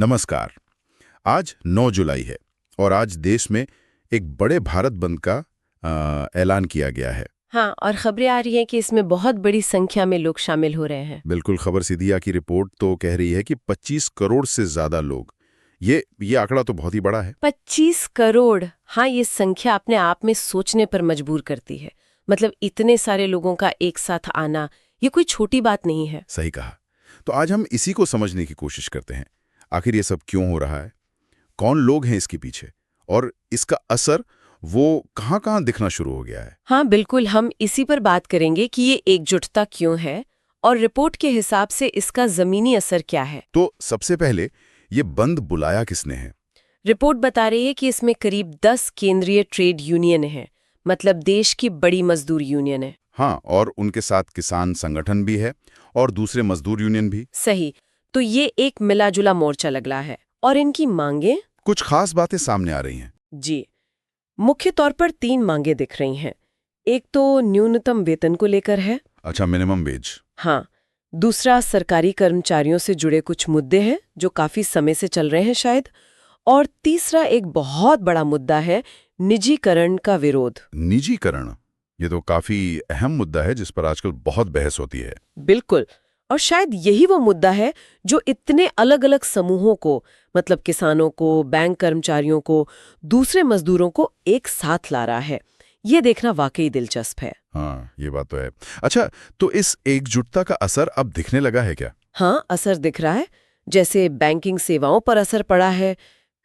नमस्कार। आज 9 जुलाई है और आज देश में एक बड़े भारत बंद का ऐलान किया गया है। हाँ, और खबरें आ रही हैं कि इसमें बहुत बड़ी संख्या में लोग शामिल हो रहे हैं। बिल्कुल, खबर सिद्धिया की रिपोर्ट तो कह रही है कि 25 करोड़ से ज्यादा लोग। ये आंकड़ा तो बहुत ही बड़ा है। 25 करोड़। हाँ, ये संख्या अपने आप में सोचने पर मजबूर करती है। मतलब इतने सारे लोगों का एक साथ आना, ये कोई छोटी बात नहीं है। सही कहा। तो आज हम इसी को समझने की कोशिश करते हैं। आखिर ये सब क्यों हो रहा है, कौन लोग हैं इसके पीछे, और इसका असर वो कहाँ-कहाँ दिखना शुरू हो गया है। हाँ बिल्कुल, हम इसी पर बात करेंगे कि ये एकजुटता क्यों है और रिपोर्ट के हिसाब से इसका जमीनी असर क्या है। तो सबसे पहले ये बंद बुलाया किसने है? रिपोर्ट बता रही है कि इसमें करीब 10 केंद्रीय ट्रेड यूनियन हैं, मतलब देश की बड़ी मजदूर यूनियन है। हाँ, और उनके साथ किसान संगठन भी है और दूसरे मजदूर यूनियन भी। सही। तो ये एक मिला-जुला मोर्चा लग रहा है और इनकी मांगे। कुछ खास बातें सामने आ रही हैं। जी, मुख्य तौर पर 3 मांगे दिख रही हैं। एक तो न्यूनतम वेतन को लेकर है। अच्छा, मिनिमम वेज। हाँ। दूसरा सरकारी कर्मचारियों से जुड़े कुछ मुद्दे हैं जो काफी समय से चल रहे हैं शायद। और तीसरा एक बहुत बड़ा मुद्दा है, निजीकरण का विरोध। निजीकरण, ये तो काफी अहम मुद्दा है जिस पर आजकल बहुत बहस होती है। बिल्कुल। और शायद यही वो मुद्दा है जो इतने अलग-अलग समूहों को, मतलब किसानों को, बैंक कर्मचारियों को, दूसरे मजदूरों को एक साथ ला रहा है। ये देखना वाकई दिलचस्प है। हाँ, ये बात तो है। अच्छा, तो इस एकजुटता का असर अब दिखने लगा है क्या? हाँ, असर दिख रहा है। जैसे बैंकिंग सेवाओं पर असर पड़ा है,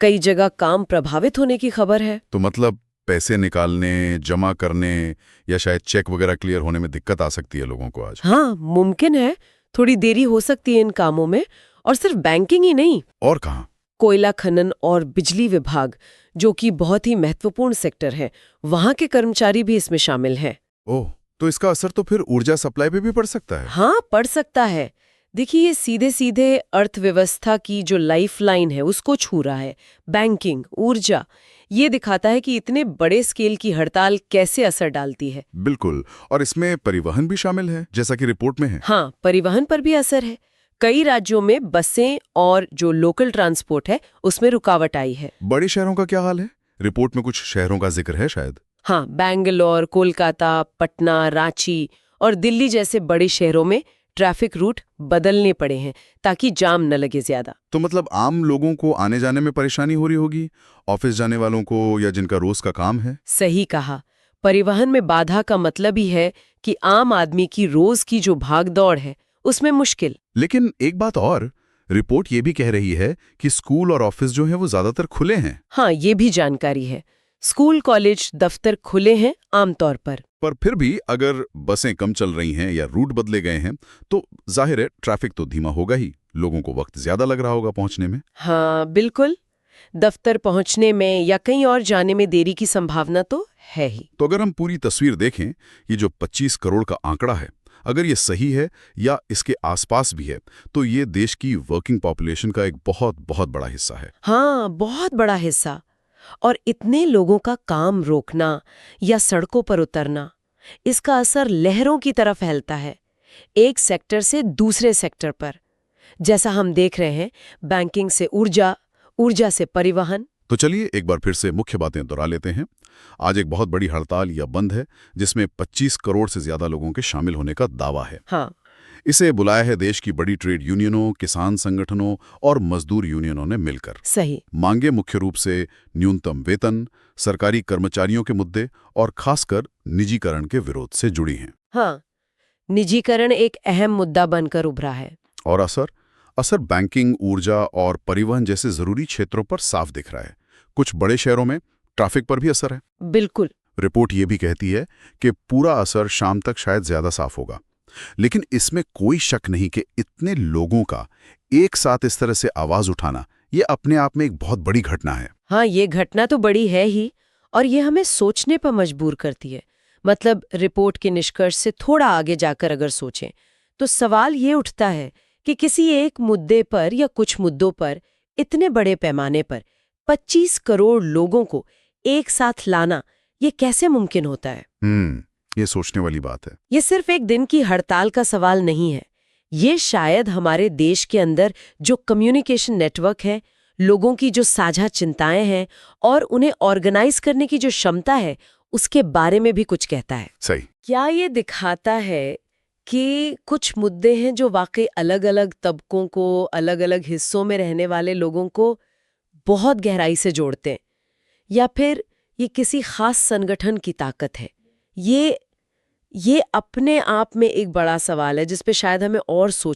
कई जगह काम प्रभावित होने की खबर है। तो मतलब पैसे निकालने, जमा करने या शायद चेक वगैरह क्लियर होने में दिक्कत आ सकती है लोगों को आज। हाँ, मुमकिन है। थोड़ी देरी हो सकती है इन कामों में। और सिर्फ बैंकिंग ही नहीं, और कहाँ? कोयला खनन और बिजली विभाग, जो कि बहुत ही महत्वपूर्ण सेक्टर है, वहाँ के कर्मचारी भी इसमें शामिल हैं। ओह, तो इसका असर तो फिर ऊर्जा सप्लाई पे भी पड़ सकता है। हाँ, पड़ सकता है। देखिए, ये सीधे-सीधे अर्थव्यवस्था की जो लाइफलाइन है उसको छू रहा है। बैंकिंग, ऊर्जा, ये दिखाता है कि इतने बड़े स्केल की हड़ताल कैसे असर डालती है। बिल्कुल, और इसमें परिवहन भी शामिल है, जैसा कि रिपोर्ट में है। हाँ, परिवहन पर भी असर है। कई राज्यों में बसें और जो लोकल ट्रांसपोर्ट है उसमें रुकावट आई है। बड़े शहरों का क्या हाल है? रिपोर्ट में कुछ शहरों का जिक्र है शायद। हाँ, बैंगलोर, कोलकाता, पटना, रांची और दिल्ली जैसे बड़े शहरों में ट्रैफिक रूट बदलने पड़े हैं ताकि जाम न लगे ज्यादा। तो मतलब आम लोगों को आने जाने में परेशानी हो रही होगी, ऑफिस जाने वालों को या जिनका रोज का काम है। सही कहा। परिवहन में बाधा का मतलब ही है कि आम आदमी की रोज की जो भाग दौड़ है उसमें मुश्किल। लेकिन एक बात और, रिपोर्ट ये भी कह रही है कि स्कूल और ऑफिस जो है वो ज्यादातर खुले हैं। हाँ, ये भी जानकारी है। स्कूल, कॉलेज, दफ्तर खुले हैं आमतौर पर। फिर भी अगर बसें कम चल रही हैं या रूट बदले गए हैं तो जाहिर है ट्रैफिक तो धीमा होगा ही, लोगों को वक्त ज्यादा लग रहा होगा पहुंचने में। हाँ बिल्कुल, दफ्तर पहुंचने में या कहीं और जाने में देरी की संभावना तो है ही। तो अगर हम पूरी तस्वीर देखें, ये जो 25 करोड़ का आंकड़ा है, अगर ये सही है या इसके आसपास भी है, तो ये देश की वर्किंग पॉपुलेशन का एक बहुत बहुत बड़ा हिस्सा है। हाँ, बहुत बड़ा हिस्सा। और इतने लोगों का काम रोकना या सड़कों पर उतरना, इसका असर लहरों की तरह फैलता है, एक सेक्टर से दूसरे सेक्टर पर। जैसा हम देख रहे हैं, बैंकिंग से ऊर्जा, ऊर्जा से परिवहन। तो चलिए एक बार फिर से मुख्य बातें दोहरा लेते हैं। आज एक बहुत बड़ी हड़ताल या बंद है जिसमें 25 करोड़ से ज्यादा लोगों के शामिल होने का दावा है। हाँ, इसे बुलाया है देश की बड़ी ट्रेड यूनियनों, किसान संगठनों और मजदूर यूनियनों ने मिलकर। सही। मांगे मुख्य रूप से न्यूनतम वेतन, सरकारी कर्मचारियों के मुद्दे और खासकर निजीकरण के विरोध से जुड़ी हैं। हाँ, निजीकरण एक अहम मुद्दा बनकर उभरा है। और असर असर बैंकिंग, ऊर्जा और परिवहन जैसे जरूरी क्षेत्रों पर साफ दिख रहा है। कुछ बड़े शहरों में ट्रैफिक पर भी असर है। बिल्कुल। रिपोर्ट ये भी कहती है कि पूरा असर शाम तक शायद ज्यादा साफ होगा, लेकिन इसमें कोई शक नहीं कि इतने लोगों का एक साथ इस तरह से आवाज उठाना, ये अपने आप में एक बहुत बड़ी घटना है। हाँ, ये घटना तो बड़ी है ही, और ये हमें सोचने पर मजबूर करती है। मतलब रिपोर्ट के निष्कर्ष से थोड़ा आगे जाकर अगर सोचें, तो सवाल ये उठता है कि किसी एक मुद्दे पर या कुछ मुद्दों पर इतने बड़े पैमाने पर 25 करोड़ लोगों को एक साथ लाना, ये कैसे मुमकिन होता है? ये सोचने वाली बात है। ये सिर्फ एक दिन की हड़ताल का सवाल नहीं है। ये शायद हमारे देश के अंदर जो कम्युनिकेशन नेटवर्क है, लोगों की जो साझा चिंताएं हैं और उन्हें ऑर्गेनाइज करने की जो क्षमता है, उसके बारे में भी कुछ कहता है। सही। क्या ये दिखाता है कि कुछ मुद्दे हैं जो वाकई अलग-अलग तबकों को, अलग-अलग हिस्सों में रहने वाले लोगों को बहुत गहराई से जोड़ते हैं, या फिर ये किसी खास संगठन की ताकत है? ये अपने आप में एक बड़ा सवाल है जिस पे शायद हमें और सोच